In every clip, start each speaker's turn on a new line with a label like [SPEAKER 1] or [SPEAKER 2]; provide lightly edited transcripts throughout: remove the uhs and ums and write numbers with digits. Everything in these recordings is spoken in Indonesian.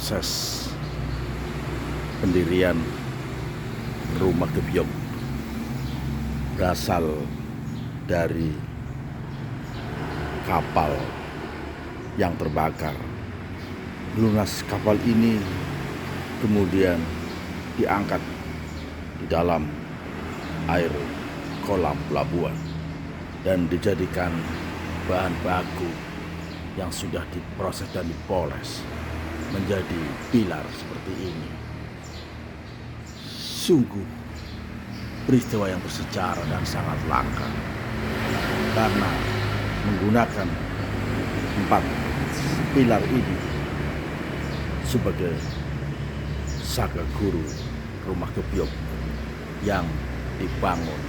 [SPEAKER 1] proses pendirian rumah gebyok berasal dari kapal yang terbakar. Lunas kapal ini kemudian diangkat di dalam air kolam pelabuhan dan dijadikan bahan baku yang sudah diproses dan dipoles menjadi pilar seperti ini. Sungguh peristiwa yang bersejarah dan sangat langka, karena menggunakan 4 pilar ini sebagai saka guru rumah gebyok yang dibangun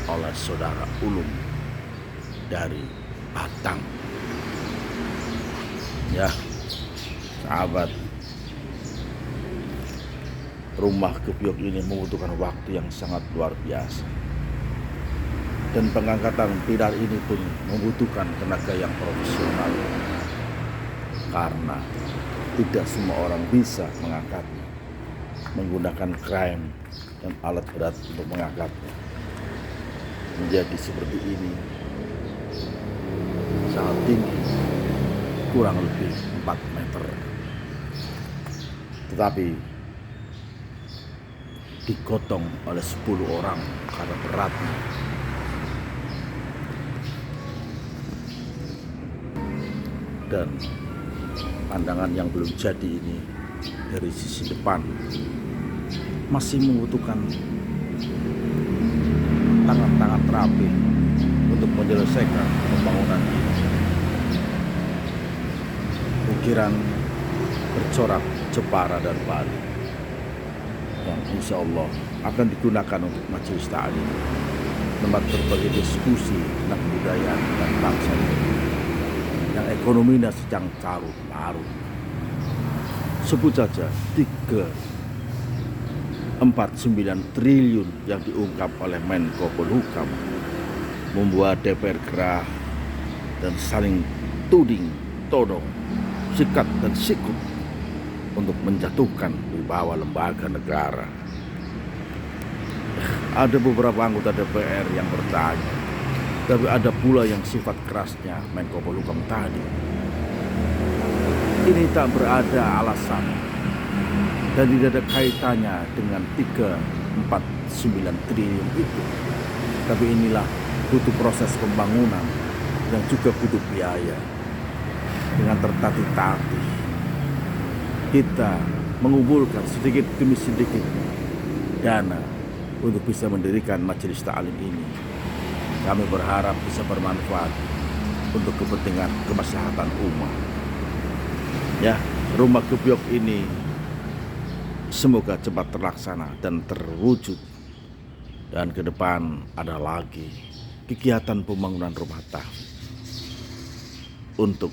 [SPEAKER 1] oleh saudara ulung dari Batang. Ya, sahabat, rumah gebyok ini membutuhkan waktu yang sangat luar biasa. Dan pengangkatan pilar ini pun membutuhkan tenaga yang profesional, karena tidak semua orang bisa mengangkatnya menggunakan krain dan alat berat untuk mengangkatnya menjadi seperti ini, sangat tinggi, kurang lebih 4 meter, tetapi digotong oleh 10 orang karena beratnya. Dan pandangan yang belum jadi ini dari sisi depan masih membutuhkan tangan-tangan terapi untuk menyelesaikan pembangunan ini. Ukiran bercorak Jepara dan Bali yang insya Allah akan digunakan untuk majelis ta'lim, tempat berbagai diskusi tentang kebudayaan dan bangsa ini yang ekonominya sedang carut marut. Sebut saja 349 triliun yang diungkap oleh Menko Polhukam membuat DPR gerah dan saling tuding, todong, sikat dan sikut untuk menjatuhkan wibawa lembaga negara. Ada beberapa anggota DPR yang bertanya, tapi ada pula yang sifat kerasnya Menko Polhukam tadi. Ini tak berada alasan dan tidak ada kaitannya dengan 349 triliun itu. Tapi inilah butuh proses pembangunan yang juga butuh biaya. Dengan tertatih-tatih kita mengumpulkan sedikit demi sedikit dana untuk bisa mendirikan majelis ta'lim ini. Kami berharap bisa bermanfaat untuk kepentingan kemaslahatan umat. Ya, rumah gebyok ini semoga cepat terlaksana dan terwujud. Dan ke depan ada lagi kegiatan pembangunan rumah tahfidz untuk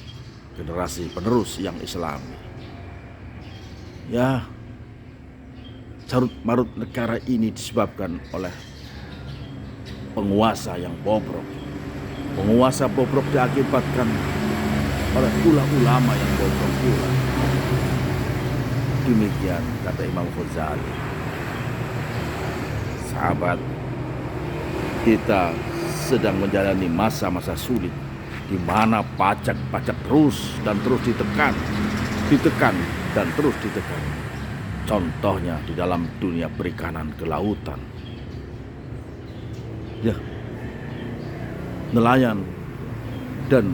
[SPEAKER 1] generasi penerus yang Islami. Ya, carut marut negara ini disebabkan oleh penguasa yang bobrok. Penguasa bobrok diakibatkan oleh ulama yang bobrok pula. Demikian kata Imam Ghazali. Sahabat, kita sedang menjalani masa-masa sulit di mana pajak terus dan terus ditekan dan terus ditekan. Contohnya di dalam dunia perikanan kelautan. Ya, nelayan dan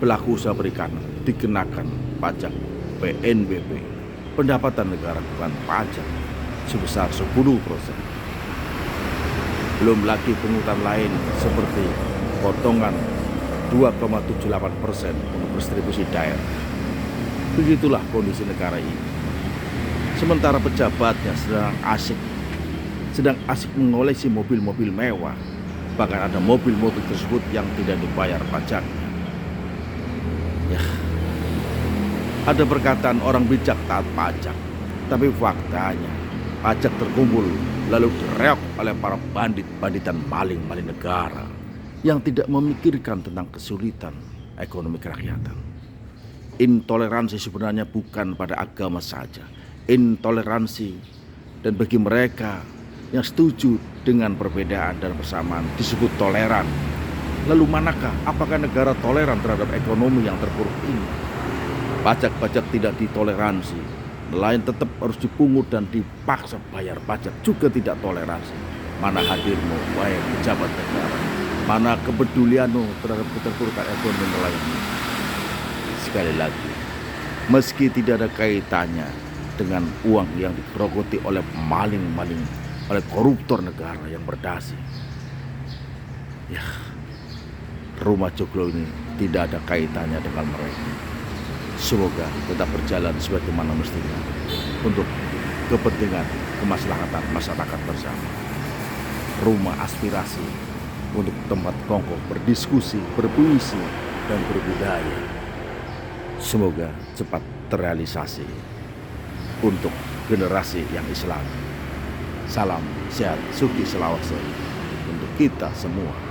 [SPEAKER 1] pelaku usaha perikanan dikenakan pajak PNBP, pendapatan negara bukan pajak, sebesar 10%. Belum lagi pungutan lain seperti potongan 2,78% untuk distribusi daerah. Begitulah kondisi negara ini. Sementara pejabatnya sedang asik mengoleksi mobil-mobil mewah. Bahkan ada mobil-mobil tersebut yang tidak dibayar pajaknya. Ya, ada perkataan orang bijak taat pajak, tapi faktanya pajak terkumpul lalu direok oleh para bandit-banditan maling-maling negara yang tidak memikirkan tentang kesulitan ekonomi kerakyatan. Intoleransi sebenarnya bukan pada agama saja. Intoleransi dan bagi mereka yang setuju dengan perbedaan dan persamaan disebut toleran. Lalu manakah? Apakah negara toleran terhadap ekonomi yang terpuruk ini? Pajak-pajak tidak ditoleransi, nelayan tetap harus dipungut dan dipaksa bayar pajak juga tidak toleransi. Mana hadirmu, wahai pejabat negara? Mana kepedulianmu terhadap keterpurukan ekonomi nelayan? Sekali lagi, meski tidak ada kaitannya dengan uang yang digerogoti oleh maling-maling, oleh koruptor negara yang berdasi, ya, rumah joglo ini tidak ada kaitannya dengan mereka. Semoga tetap berjalan sebagaimana mestinya untuk kepentingan kemaslahatan masyarakat bersama. Rumah aspirasi untuk tempat kongko berdiskusi, berpuisi, dan berbudaya. Semoga cepat terrealisasi untuk generasi yang Islam. Salam sehat, Suki Selawase untuk kita semua.